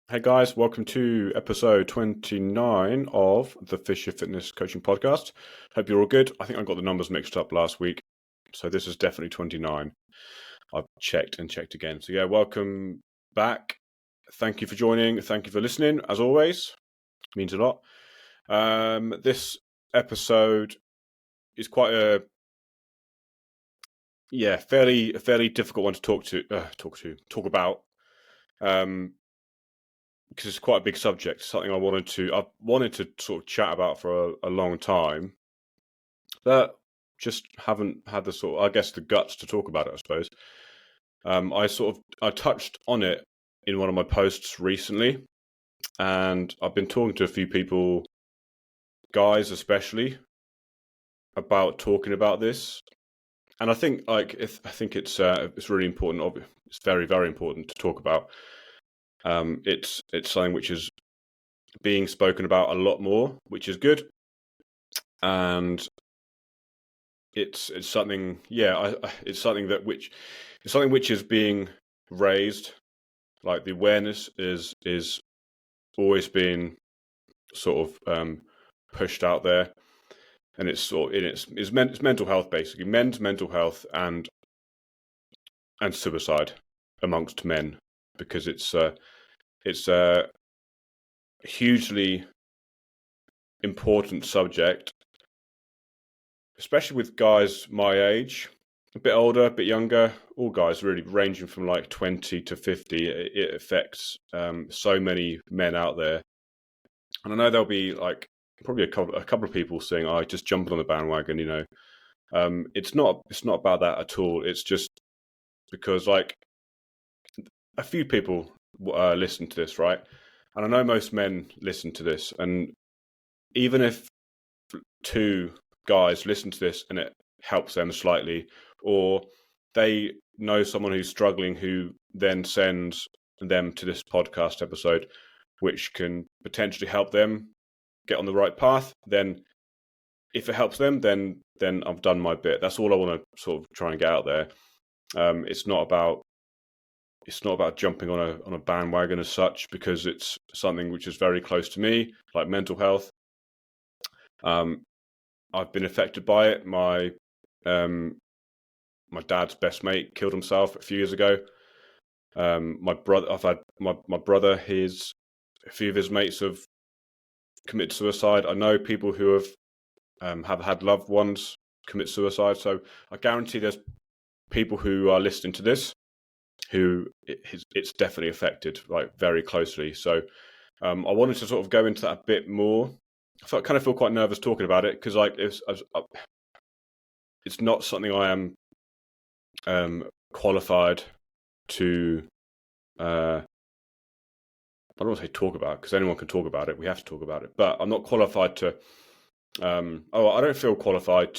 Hey guys, welcome to episode 29 of the Fisher Fitness Coaching Podcast. Hope you're all good. I think I got the numbers mixed up last week, so this is definitely 29. I've checked and checked again. So yeah, welcome back. Thank you for joining. Thank you for listening. As always, it means a lot. This episode is quite a fairly difficult one to talk about. Because it's quite a big subject, something I've wanted to sort of chat about for a long time, but just haven't had the guts to talk about it, I suppose. I touched on it in one of my posts recently, and I've been talking to a few people, guys especially, about talking about this. And I think it's really important. It's very, very important to talk about. It's something which is being spoken about a lot more, which is good. And it's something, it's something which is being raised. Like the awareness is always being sort of pushed out there, and it's mental health, basically men's mental health and suicide amongst men, because it's a hugely important subject, especially with guys my age, a bit older, a bit younger, all guys really ranging from like 20 to 50. It affects so many men out there. And I know there'll be like probably a couple of people saying, "I just jumped on the bandwagon," It's not about that at all. It's just because like a few people listen to this, right? And I know most men listen to this, and even if two guys listen to this and it helps them slightly, or they know someone who's struggling who then sends them to this podcast episode, which can potentially help them get on the right path, then if it helps them, then I've done my bit. That's all I want to sort of try and get out there. It's not about jumping on a bandwagon as such, because it's something which is very close to me, like mental health. I've been affected by it. My dad's best mate killed himself a few years ago. My brother, I've had my brother. A few of his mates have committed suicide. I know people who have had loved ones commit suicide. So I guarantee there's people who are listening to this who it's definitely affected, like very closely. So I wanted to sort of go into that a bit more. I kind of feel quite nervous talking about it, because like it's not something I am qualified to. I don't want to say talk about, because anyone can talk about it. We have to talk about it, but I'm not qualified to. I don't feel qualified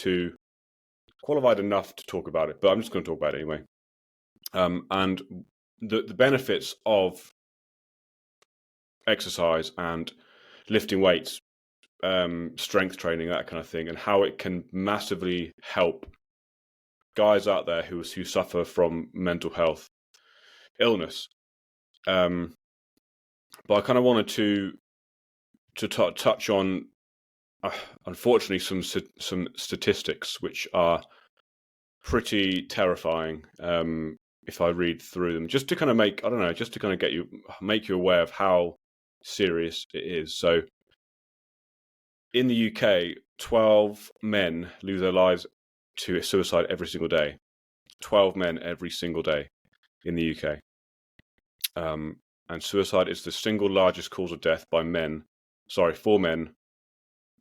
enough to talk about it, but I'm just going to talk about it anyway. And the benefits of exercise and lifting weights, strength training, that kind of thing, and how it can massively help guys out there who suffer from mental health illness. But I kind of wanted to touch on, unfortunately, some statistics which are pretty terrifying. If I read through them, just to kind of make you aware of how serious it is. So, in the UK, 12 men lose their lives to suicide every single day. 12 men every single day in the UK. And suicide is the single largest cause of death for men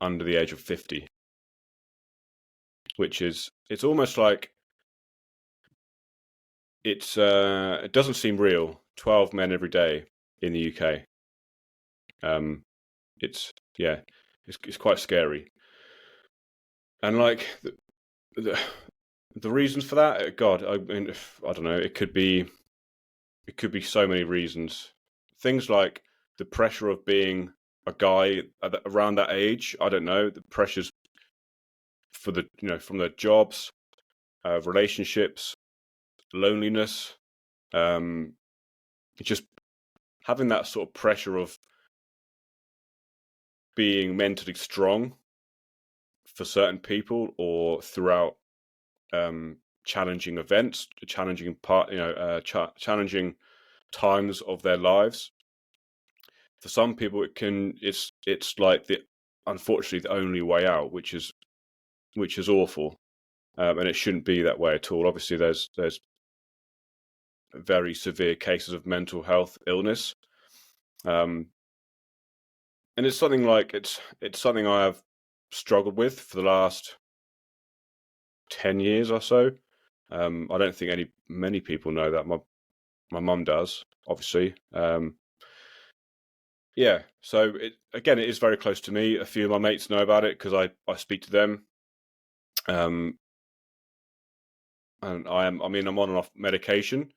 under the age of 50. Which is, it's almost like it doesn't seem real. 12 men every day in the UK. It's quite scary. And like the reasons for that, God, I mean, I don't know. It could be so many reasons. Things like the pressure of being a guy around that age. I don't know, the pressures for from their jobs, relationships, loneliness, just having that sort of pressure of being mentally strong for certain people or throughout challenging events, challenging challenging times of their lives. For some people, it's like unfortunately the only way out, which is awful, and it shouldn't be that way at all. Obviously, there's very severe cases of mental health illness, and it's something it's something I have struggled with for the last 10 years or so. I don't think many people know that. My mum does, obviously. Yeah, so it is very close to me. A few of my mates know about it because I speak to them. And I'm on and off medication,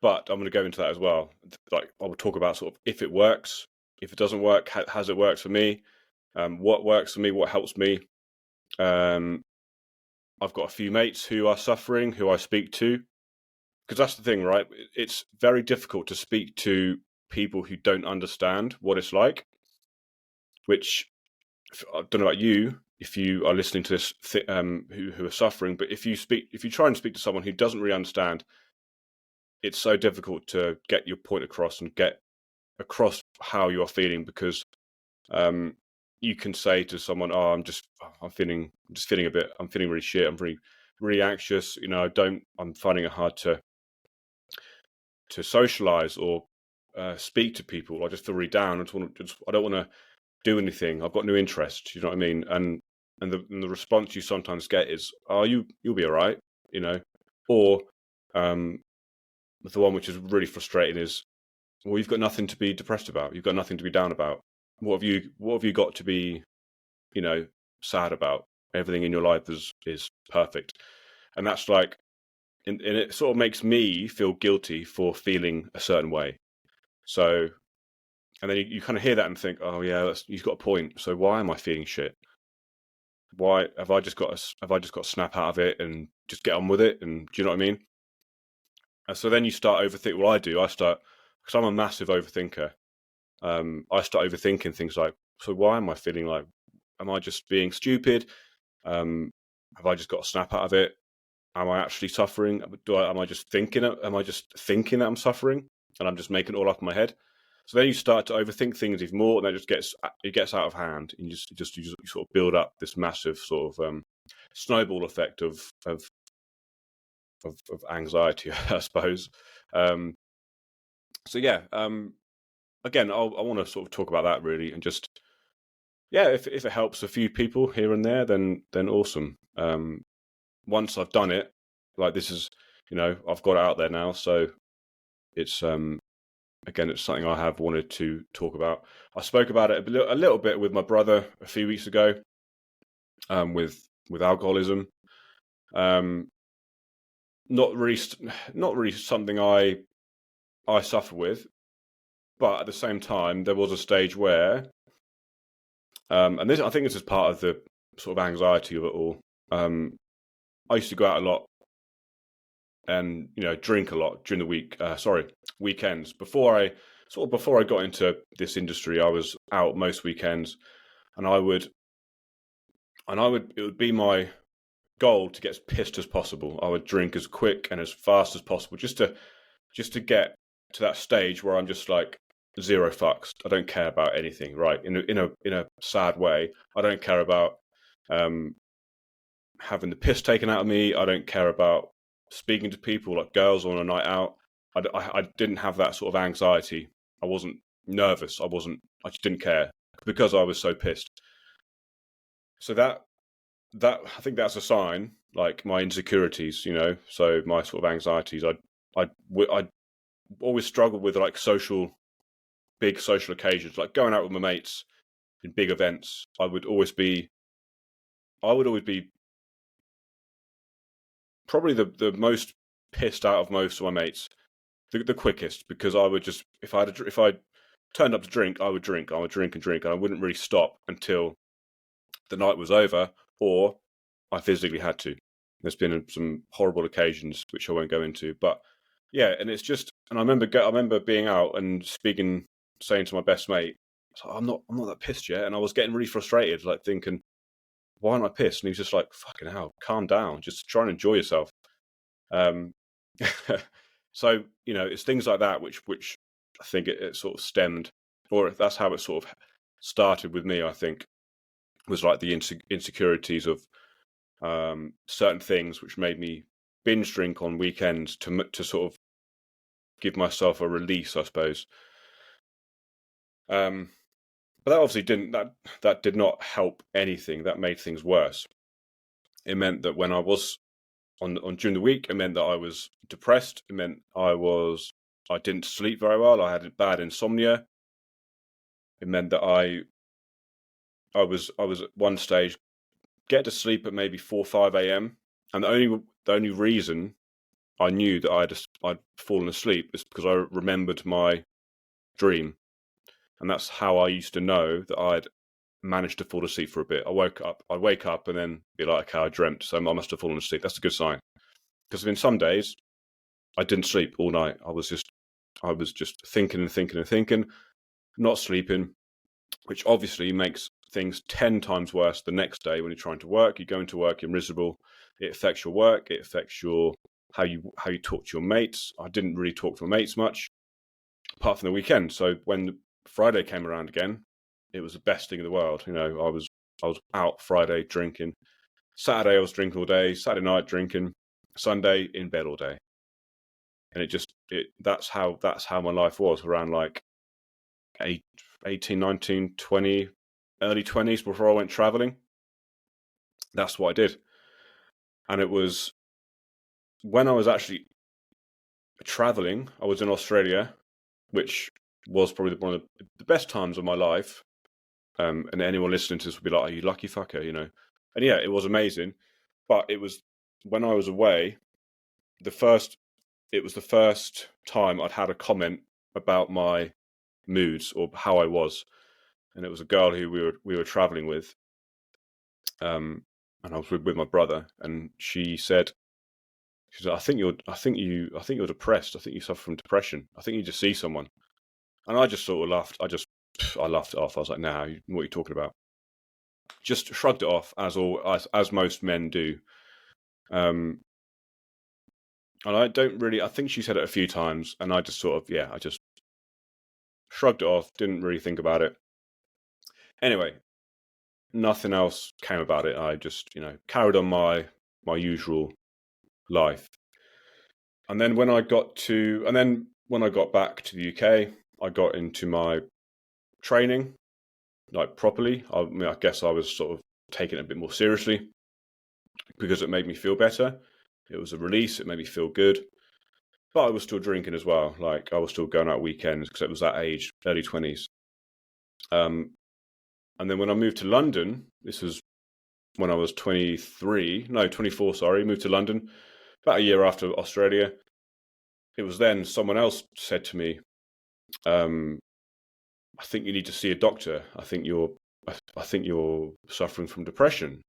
but I'm going to go into that as well. Like I will talk about sort of if it works, if it doesn't work, has it worked for me? What works for me? What helps me? I've got a few mates who are suffering, who I speak to, because that's the thing, right? It's very difficult to speak to people who don't understand what it's like. Which I don't know about you, if you are listening to this, who are suffering, but if you try and speak to someone who doesn't really understand, it's so difficult to get your point across and get across how you are feeling, because you can say to someone, "Oh, I'm feeling really shit. I'm really anxious. I'm finding it hard to socialize or speak to people. I just feel really down. I don't want to do anything. I've got no interest." You know what I mean? And the response you sometimes get is, "Oh, you'll be all right," or the one which is really frustrating is, "Well, you've got nothing to be depressed about. You've got nothing to be down about. What have you got to be, sad about? Everything in your life is perfect." And that's like, and it sort of makes me feel guilty for feeling a certain way. So, and then you kind of hear that and think, "Oh yeah, you've got a point. So why am I feeling shit? Why have I just got to snap out of it and just get on with it?" And do you know what I mean? And so then you start overthinking. Well, because I'm a massive overthinker. I start overthinking things like, so why am I feeling like? Am I just being stupid? Have I just got to snap out of it? Am I actually suffering? Am I just thinking? Am I just thinking that I'm suffering, and I'm just making it all up in my head? So then you start to overthink things even more, and then it gets out of hand. And you sort of build up this massive sort of snowball effect of anxiety, I suppose. So yeah, again, I want to sort of talk about that really, and just if it helps a few people here and there, then awesome. Once I've done it, like this is, I've got it out there now, so it's again, it's something I have wanted to talk about. I spoke about it a little bit with my brother a few weeks ago, with alcoholism. Not really something I suffer with, but at the same time, there was a stage where, and I think this is part of the sort of anxiety of it all. I used to go out a lot and drink a lot during the week. Weekends. Before I got into this industry, I was out most weekends, and it would be my goal to get as pissed as possible. I would drink as quick and as fast as possible, just to get to that stage where I'm just like zero fucks. I don't care about anything, right? In a sad way, I don't care about having the piss taken out of me. I don't care about speaking to people like girls on a night out. I didn't have that sort of anxiety. I wasn't nervous. I just didn't care because I was so pissed. So that I think that's a sign, like my insecurities, so my sort of anxieties. I always struggled with like big social occasions, like going out with my mates in big events. I would always be probably the most pissed out of most of my mates, the quickest, because I would just, if I turned up to drink, I would drink and drink, and I wouldn't really stop until the night was over, or I physically had to. There's been some horrible occasions which I won't go into, but yeah, and it's just, and I remember being out and saying to my best mate, I'm not that pissed yet, and I was getting really frustrated, like thinking, why am I pissed? And he was just like, fucking hell, calm down, just try and enjoy yourself. Um, so it's things like that which I think it sort of stemmed, or that's how it sort of started with me. I think was like the insecurities of certain things which made me binge drink on weekends to sort of give myself a release, I suppose. But that obviously that did not help anything. That made things worse. It meant that when I was on during the week, it meant that I was depressed. It meant I didn't sleep very well. I had bad insomnia. It meant that I was at one stage get to sleep at maybe 4 or 5 a.m. and the only reason I knew that I'd fallen asleep is because I remembered my dream, and that's how I used to know that I'd managed to fall asleep for a bit. I'd wake up and then be like, okay, I dreamt, so I must have fallen asleep. That's a good sign, because in some days I didn't sleep all night. I was just thinking and thinking and thinking, not sleeping, which obviously makes things 10 times worse the next day when you're trying to work. You go into work, you're miserable. It affects your work. It affects how you talk to your mates. I didn't really talk to my mates much, apart from the weekend. So when Friday came around again, it was the best thing in the world. I was out Friday drinking. Saturday I was drinking all day. Saturday night drinking. Sunday in bed all day. And that's how my life was around like 18, 19, 20, early 20s before I went traveling. That's what I did. And it was when I was actually traveling, I was in Australia, which was probably one of the best times of my life. And anyone listening to this would be like, "Are you lucky fucker?" And yeah, it was amazing. But it was when I was away, it was the first time I'd had a comment about my moods or how I was. And it was a girl who we were traveling with, and I was with my brother, and she said, "I think you're depressed. I think you suffer from depression. I think you just see someone." And I just sort of laughed. I laughed it off. I was like, "Nah, what are you talking about?" Just shrugged it off, as most men do. And I don't really. I think she said it a few times, and I just sort of, I just shrugged it off. Didn't really think about it. Anyway, nothing else came about it. I just, carried on my usual life. And then when I got back to the UK, I got into my training, like properly. I mean, I guess I was sort of taking it a bit more seriously because it made me feel better. It was a release. It made me feel good. But I was still drinking as well. Like I was still going out weekends because it was that age, early 20s. And then when I moved to London, this was when I was 24, sorry, moved to London about a year after Australia. It was then someone else said to me, I think you need to see a doctor. I think you're suffering from depression.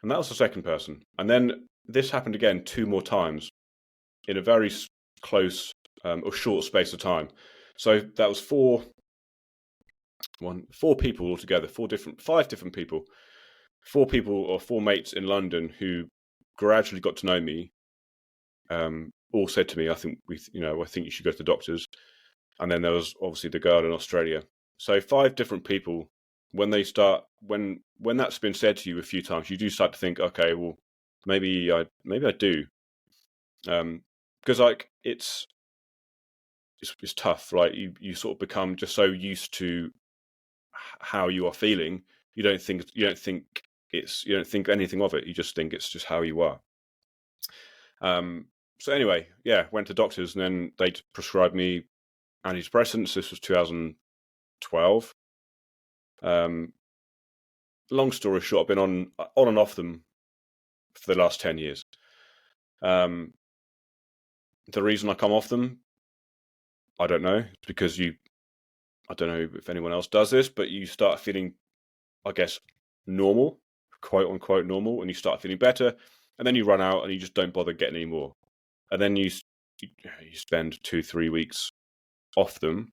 And that was the second person. And then this happened again 2 more times in a very close or short space of time. So that was four people altogether, 5 different people, 4 people or 4 mates in London who gradually got to know me. All said to me, I think you should go to the doctors. And then there was obviously the girl in Australia. So 5 different people. When that's been said to you a few times, you do start to think, okay, well, maybe I do, because like it's tough. Like you sort of become just so used to how you are feeling, you don't think anything of it. You just think it's just how you are. So anyway, went to doctors, and then they prescribed me antidepressants. This was 2012. Long story short, I've been on and off them for the last 10 years. The reason I come off them, I don't know. It's because I don't know if anyone else does this, but you start feeling, I guess, normal, quote unquote normal, and you start feeling better, and then you run out and you just don't bother getting any more. And then you spend 2-3 weeks off them,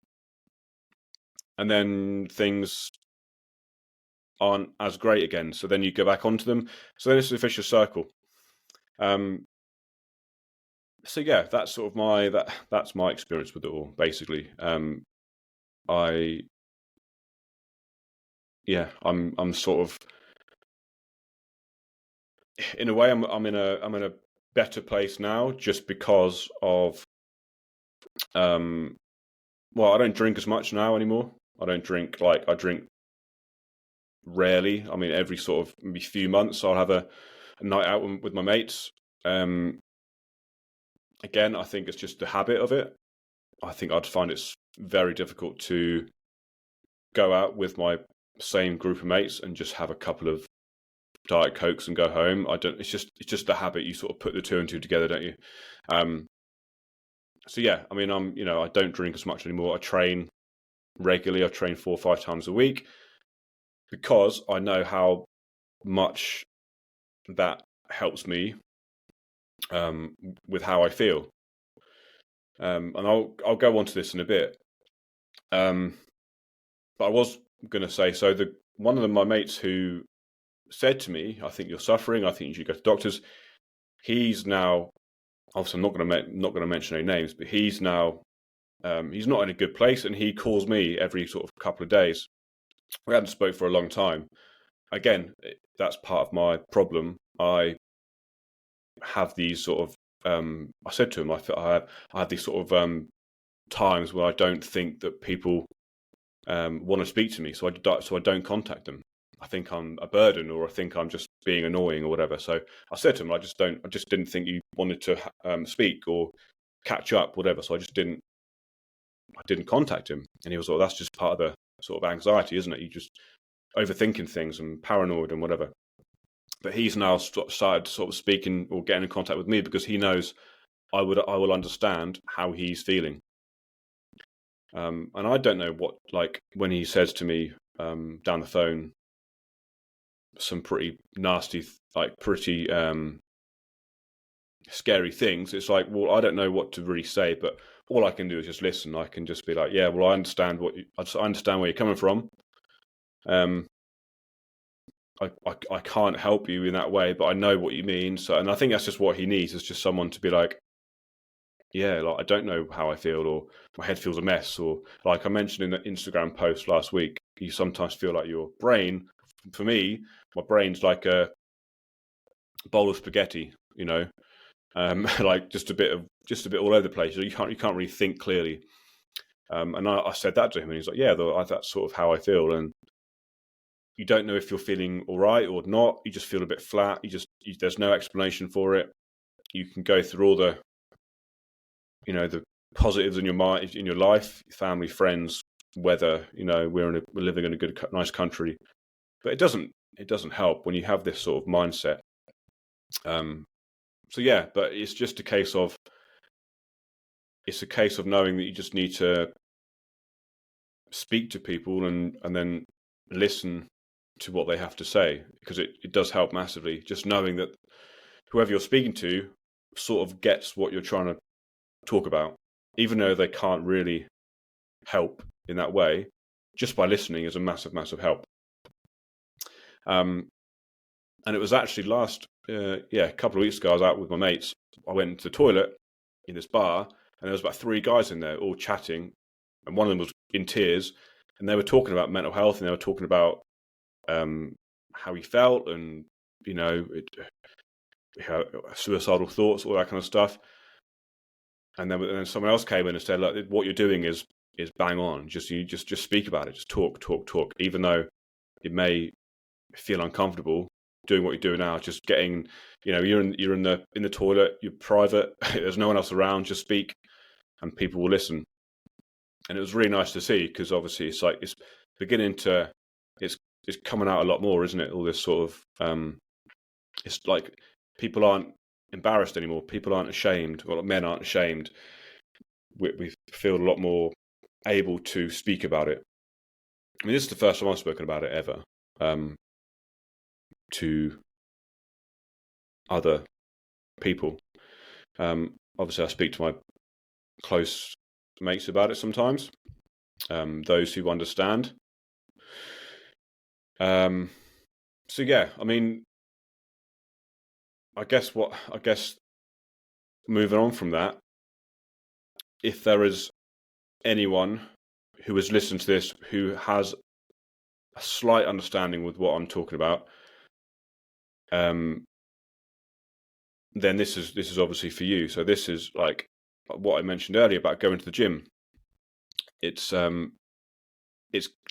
and then things aren't as great again. So then you go back onto them. So then it's a vicious circle. So yeah, that's sort of that's my experience with it all, basically. I'm sort of, in a way, I'm in a better place now, just because of well, I don't drink as much now anymore. I don't drink, like, I drink rarely. I mean, every sort of maybe few months I'll have a night out with my mates. Again, I think it's just the habit of it. I think I'd find it's very difficult to go out with my same group of mates and just have a couple of Diet Cokes and go home. It's just the habit. You sort of put the two and two together, don't you? So yeah, I mean, I don't drink as much anymore. I train regularly. I train 4 or 5 times a week, because I know how much that helps me with how I feel. And I'll go on to this in a bit. But I was going to say, so one of my mates who said to me, "I think you're suffering. I think you should go to doctors." He's now, obviously, I'm not going to mention any names, but he's now he's not in a good place, and he calls me every sort of couple of days. We hadn't spoke for a long time. Again, that's part of my problem. I have these sort of I said to him, I have these sort of times where I don't think that people want to speak to me, so I don't contact them. I think I'm a burden, or I think I'm just being annoying or whatever. So I said to him, I just didn't think you wanted to speak or catch up, whatever. So I didn't contact him. And he was like, that's just part of the sort of anxiety, isn't it? You just overthinking things and paranoid and whatever. But he's now started sort of speaking or getting in contact with me, because he knows I will understand how he's feeling. And I don't know what, like, when he says to me down the phone some pretty nasty, like pretty scary things, it's like, well, I don't know what to really say, but all I can do is just listen. I can just be like, yeah, well, I understand I understand where you're coming from. I can't help you in that way, but I know what you mean. So, and I think that's just what he needs, is just someone to be like, yeah, like, I don't know how I feel, or my head feels a mess, or, like I mentioned in the Instagram post last week, you sometimes feel like your brain, for me, my brain's like a bowl of spaghetti, like just a bit all over the place. You can't really think clearly. And I said that to him, and he's like, yeah, that's sort of how I feel. And you don't know if you're feeling all right or not. You just feel a bit flat. There's no explanation for it. You can go through all the, the positives in your mind, in your life, family, friends, weather. We're living in a good, nice country, but it doesn't help when you have this sort of mindset. So yeah, but it's just a case of knowing that you just need to speak to people and then listen to what they have to say, because it does help massively. Just knowing that whoever you're speaking to sort of gets what you're trying to talk about, even though they can't really help in that way, just by listening is a massive, massive help. And it was actually a couple of weeks ago, I was out with my mates. I went to the toilet in this bar, and there was about 3 guys in there all chatting, and one of them was in tears, and they were talking about mental health, and they were talking about how he felt, and suicidal thoughts, all that kind of stuff. And then someone else came in and said, "Look, what you're doing is bang on. Just speak about it. Just talk, even though it may feel uncomfortable doing what you're doing now. Just getting, you're in the toilet, you're private. There's no one else around. Just speak, and people will listen." And it was really nice to see, because obviously it's beginning to, it's coming out a lot more, isn't it? All this sort of, it's like people aren't embarrassed anymore. People aren't ashamed. Well, men aren't ashamed. We feel a lot more able to speak about it. I mean, this is the first time I've spoken about it ever to other people. Obviously, I speak to close mates about it sometimes. Those who understand. So yeah, I mean, I guess moving on from that, if there is anyone who has listened to this who has a slight understanding with what I'm talking about, then this is obviously for you. So this is like what I mentioned earlier about going to the gym. It's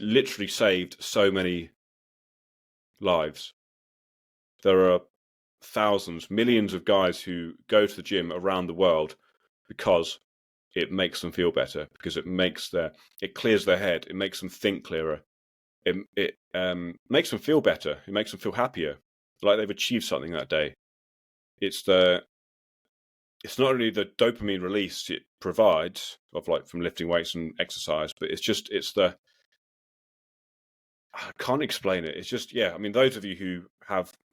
literally saved so many lives. There are thousands, millions of guys who go to the gym around the world because it makes them feel better, because it clears their head, it makes them think clearer, it makes them feel better, it makes them feel happier, like they've achieved something that day. It's not only the dopamine release it provides of like from lifting weights and exercise, but I can't explain it. It's just, yeah. I mean, those of you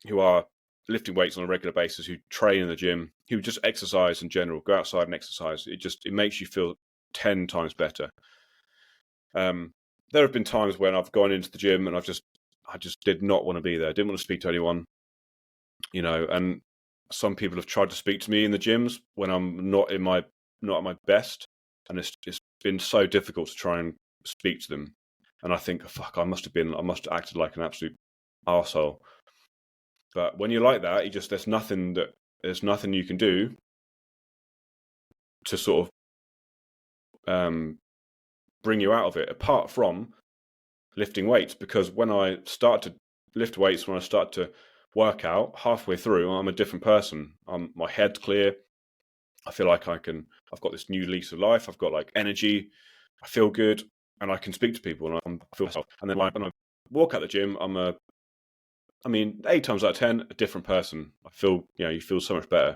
who are lifting weights on a regular basis, who train in the gym, who just exercise in general, go outside and exercise, it makes you feel 10 times better. There have been times when I've gone into the gym and I just did not want to be there. I didn't want to speak to anyone, and some people have tried to speak to me in the gyms when I'm not at my best, and it's been so difficult to try and speak to them. And I think, fuck, I must have acted like an absolute arsehole. But when you're like that, there's nothing you can do to sort of bring you out of it, apart from lifting weights. Because when I start to lift weights, when I start to work out, halfway through, I'm a different person. My head's clear. I feel like I've got this new lease of life. I've got like energy. I feel good, and I can speak to people, and I feel myself. And then like when I walk out the gym, 8 times out of 10, a different person. I feel, you feel so much better.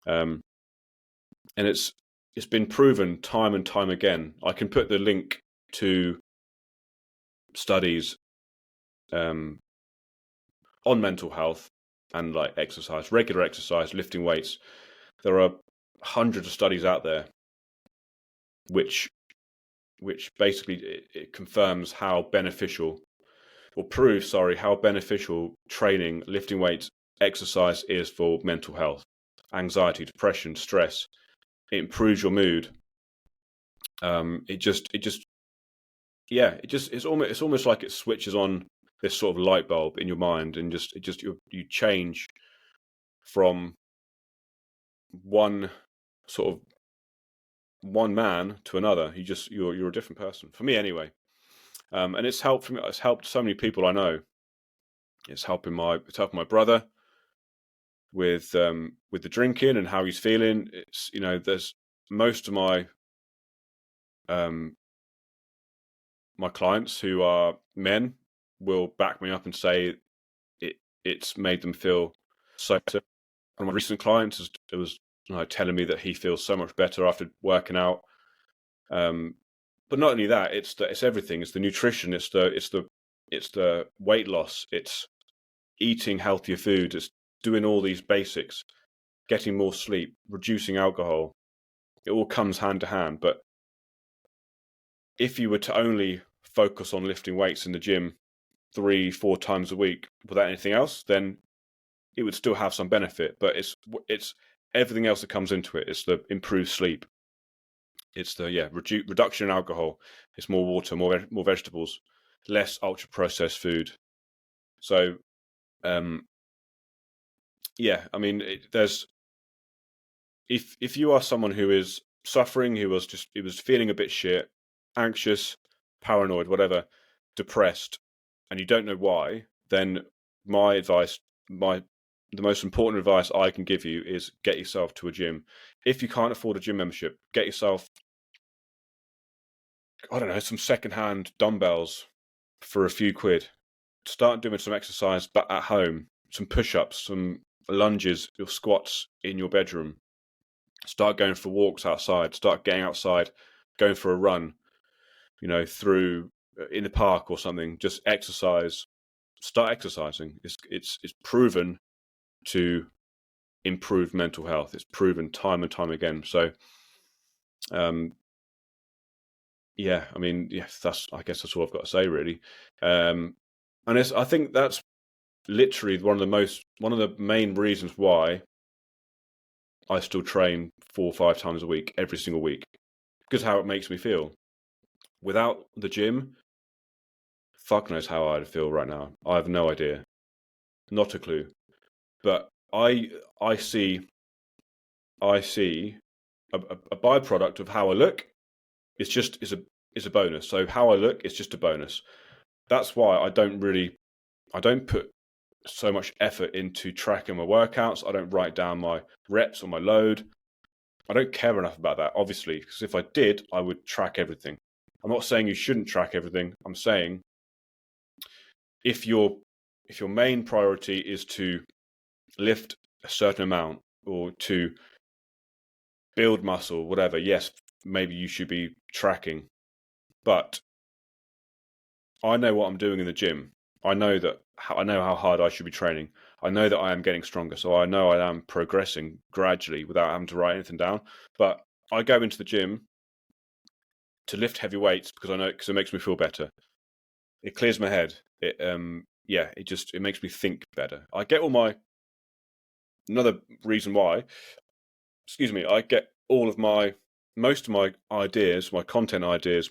And it's been proven time and time again. I can put the link to studies on mental health and like exercise, regular exercise, lifting weights. There are hundreds of studies out there which basically it confirms how beneficial, or proves, how beneficial training, lifting weights, exercise is for mental health, anxiety, depression, stress. It improves your mood. It's almost like it switches on this sort of light bulb in your mind, and you change from one man to another. You're a different person. For me, anyway. And it's helped me. It's helped so many people I know. It's helping my brother with the drinking and how he's feeling. It's there's most of my my clients who are men will back me up and say it's made them feel so better. One of my recent clients was telling me that he feels so much better after working out. But not only that, it's everything. It's the nutrition. It's the weight loss. It's eating healthier food. It's doing all these basics, getting more sleep, reducing alcohol. It all comes hand to hand. But if you were to only focus on lifting weights in the gym 3-4 times a week without anything else, then it would still have some benefit. But it's everything else that comes into it. It's the improved sleep. It's the reduction in alcohol. It's more water, more vegetables, less ultra processed food. So, there's if you are someone who is suffering, who was feeling a bit shit, anxious, paranoid, whatever, depressed, and you don't know why, then my advice, the most important advice I can give you is get yourself to a gym. If you can't afford a gym membership, get yourself, I don't know, some secondhand dumbbells for a few quid. Start doing some exercise but at home, some push-ups, some lunges, or squats in your bedroom. Start going for walks outside. Start getting outside, going for a run, through in the park or something. Just exercise. Start exercising. It's proven to improve mental health. It's proven time and time again. So Yeah, I mean, yes, I guess that's all I've got to say, really. And I think that's literally one of the main reasons why I still train 4 or 5 times a week, every single week, because how it makes me feel. Without the gym, fuck knows how I'd feel right now. I have no idea, not a clue. But I see a byproduct of how I look. It's just is a bonus. So how I look is just a bonus. That's why I don't put so much effort into tracking my workouts. I don't write down my reps or my load. I don't care enough about that, obviously, because if I did, I would track everything. I'm not saying you shouldn't track everything. I'm saying if your main priority is to lift a certain amount or to build muscle, whatever, yes, maybe you should be tracking. But I know what I'm doing in the gym. I know how hard I should be training. I know that I am getting stronger, so I know I am progressing gradually without having to write anything down. But I go into the gym to lift heavy weights because it makes me feel better. It clears my head. It makes me think better. I get another reason why. Excuse me. I get most of my ideas, my content ideas,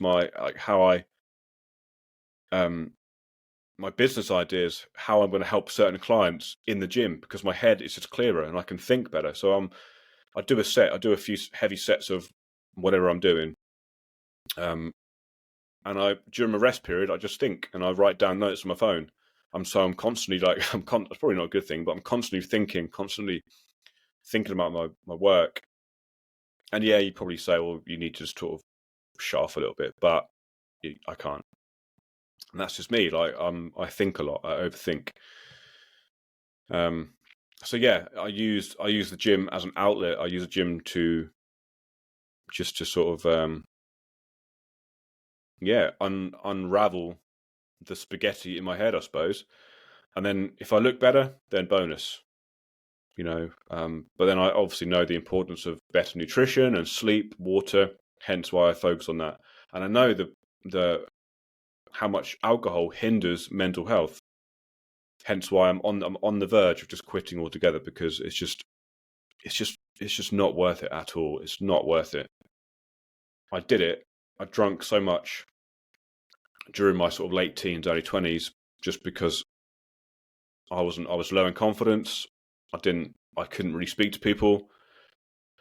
um my business ideas, how I'm going to help certain clients in the gym because my head is just clearer and I can think better. So I do a few heavy sets of whatever I'm doing. And during my rest period, I just think and I write down notes on my phone. I'm constantly it's probably not a good thing, but I'm constantly thinking about my work. And yeah, you probably say, well, you need to just sort of shut off a little bit, but I can't. And that's just me. I think a lot. I overthink. So yeah, I use the gym as an outlet. I use the gym to sort of unravel the spaghetti in my head, I suppose. And then if I look better, then bonus. But then I obviously know the importance of better nutrition and sleep, water. Hence why I focus on that. And I know the how much alcohol hinders mental health. Hence why I'm on the verge of just quitting altogether because it's just not worth it at all. It's not worth it. I did it. I drank so much during my sort of late teens, early 20s, just because I was low in confidence. I couldn't really speak to people.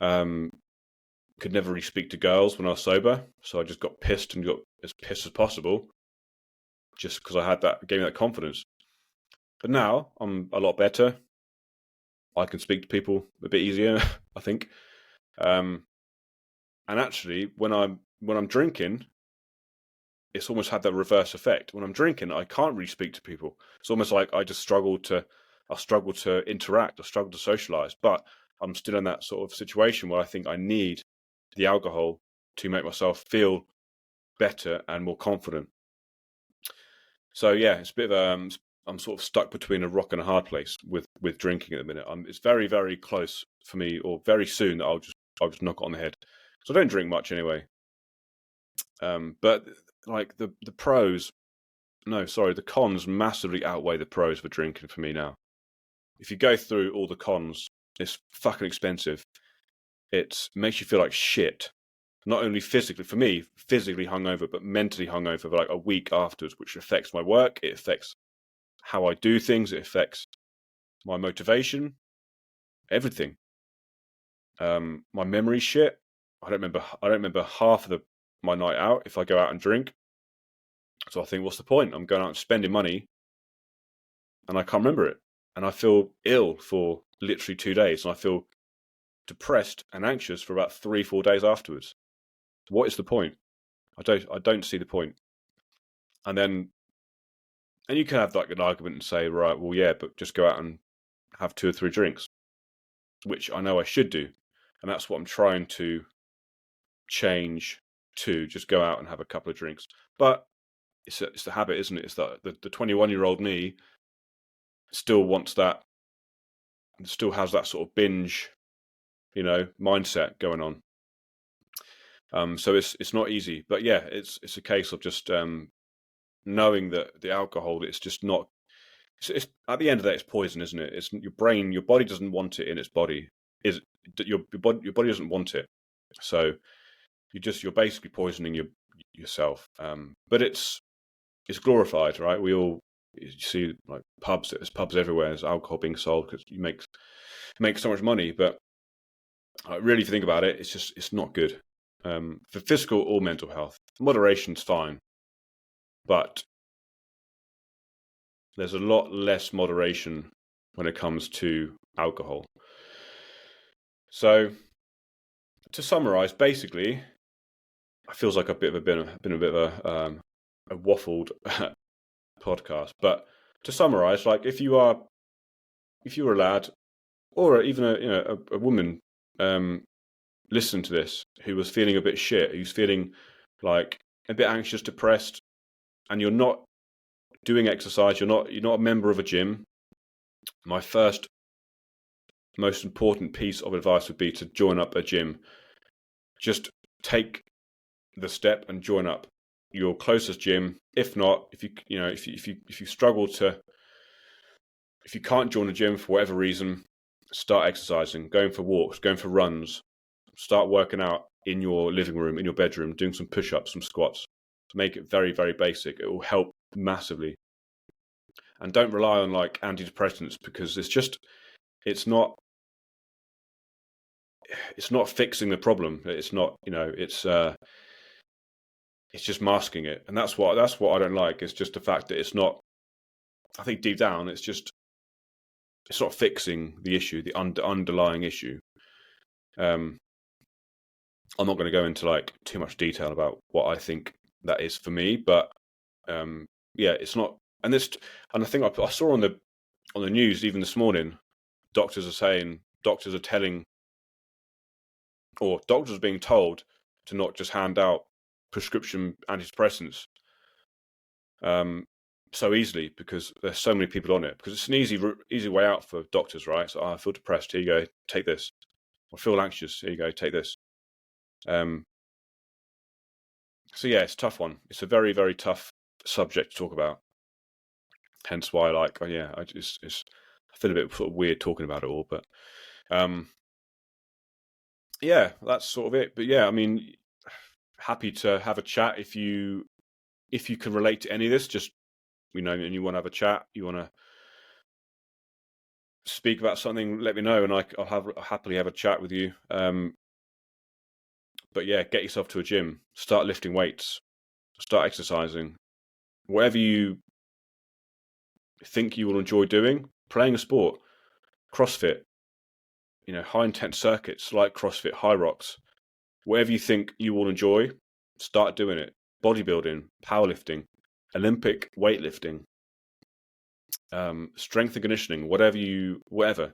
Could never really speak to girls when I was sober. So I just got pissed and got as pissed as possible just because gave me that confidence. But now I'm a lot better. I can speak to people a bit easier, I think. And actually, when I'm drinking, it's almost had that reverse effect. When I'm drinking, I can't really speak to people. It's almost like I struggle to interact, I struggle to socialize. But I'm still in that sort of situation where I think I need the alcohol to make myself feel better and more confident. So yeah, it's a bit of I'm sort of stuck between a rock and a hard place with drinking at the minute. It's very, very close for me, or very soon that I'll just knock it on the head. So I don't drink much anyway. But like the pros, no, sorry, the cons massively outweigh the pros for drinking for me now. If you go through all the cons, it's fucking expensive. It makes you feel like shit. Not only physically hungover, but mentally hungover for like a week afterwards, which affects my work. It affects how I do things. It affects my motivation, everything. My memory shit. I don't remember half of my night out if I go out and drink. So I think, what's the point? I'm going out and spending money, and I can't remember it, and I feel ill for literally 2 days, and I feel depressed and anxious for about 3-4 days afterwards. What is the point? I don't see the point. And you can have like an argument and say, right, well, yeah, but just go out and have 2 or 3 drinks, which I know I should do, and that's what I'm trying to change to. Just go out and have a couple of drinks, but it's the habit, isn't it? It's that the 21-year-old me still wants that, still has that sort of binge, mindset going on. So it's not easy, but yeah, it's a case of just knowing that the alcohol, it's just not. It's at the end of the day, it's poison, isn't it? It's your brain, your body doesn't want it in its body. Is your body doesn't want it, so you're basically poisoning yourself. But it's glorified, right? You see like pubs. There's pubs everywhere. There's alcohol being sold because you make so much money. But really, if you think about it, it's not good for physical or mental health. Moderation's fine, but there's a lot less moderation when it comes to alcohol. So, to summarize, basically, it feels like I've been a bit of a waffled podcast. But to summarize, like if you're a lad or even a woman listen to this who was feeling a bit shit, who's feeling like a bit anxious, depressed, and you're not doing exercise, you're not a member of a gym, my first most important piece of advice would be to join up a gym. Just take the step and join up your closest gym. If not, if you struggle to, if you can't join a gym for whatever reason, start exercising, going for walks, going for runs, start working out in your living room, in your bedroom, doing some push-ups, some squats. Make it very, very basic. It will help massively. And don't rely on like antidepressants because it's not fixing the problem. It's not, it's just masking it. And that's what I don't like. It's just the fact that it's not, I think deep down, it's not fixing the issue, the underlying issue. I'm not going to go into like too much detail about what I think that is for me, but yeah, it's not. And I think I saw on the news even this morning, doctors are telling, or doctors are being told to not just hand out prescription antidepressants so easily because there's so many people on it. Because it's an easy way out for doctors, right? So I feel depressed. Here you go, take this. I feel anxious. Here you go, take this. So yeah, it's a tough one. It's a very, very tough subject to talk about. Hence why, I feel a bit sort of weird talking about it all. But yeah, that's sort of it. But yeah, I mean, happy to have a chat if you can relate to any of this. Just and you want to have a chat, you want to speak about something, let me know, and I'll happily have a chat with you. But yeah, get yourself to a gym, start lifting weights, start exercising, whatever you think you will enjoy doing, playing a sport, CrossFit, high intense circuits like CrossFit, high rocks, whatever you think you will enjoy, start doing it. Bodybuilding, powerlifting, Olympic weightlifting, strength and conditioning, whatever.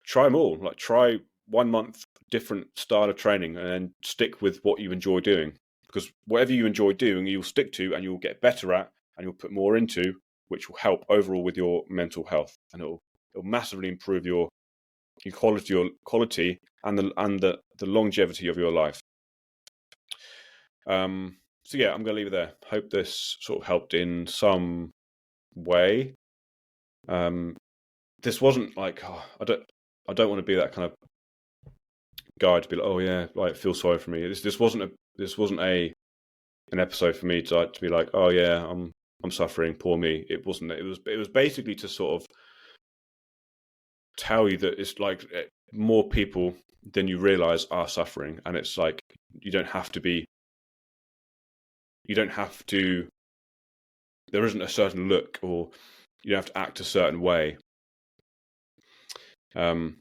Try them all. Like try 1 month different style of training and then stick with what you enjoy doing. Because whatever you enjoy doing, you'll stick to and you'll get better at and you'll put more into, which will help overall with your mental health. And it'll massively improve your quality and the longevity of your life. So yeah, I'm going to leave it there. Hope this sort of helped in some way. This wasn't like I don't want to be that kind of guy to be like, oh yeah, like feel sorry for me. This wasn't an episode for me to be like, oh yeah, I'm suffering, poor me. It wasn't. It was basically to sort of tell you that it's like more people than you realize are suffering, and it's like you don't have to. There isn't a certain look, or you don't have to act a certain way. Anyway,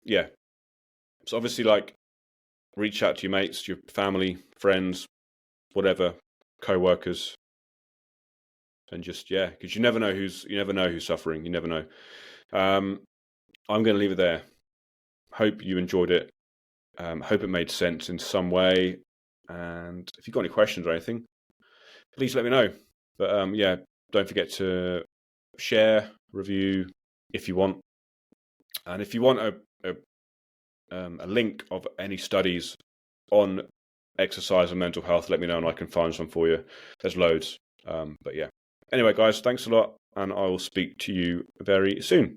yeah. So obviously, like, reach out to your mates, your family, friends, whatever, co-workers, and just because you never know who's suffering. You never know. I'm going to leave it there. Hope you enjoyed it. Hope it made sense in some way. And if you've got any questions or anything, please let me know. But don't forget to share, review if you want. And if you want a a link of any studies on exercise and mental health, let me know and I can find some for you. There's loads. But yeah. Anyway, guys, thanks a lot, and I will speak to you very soon.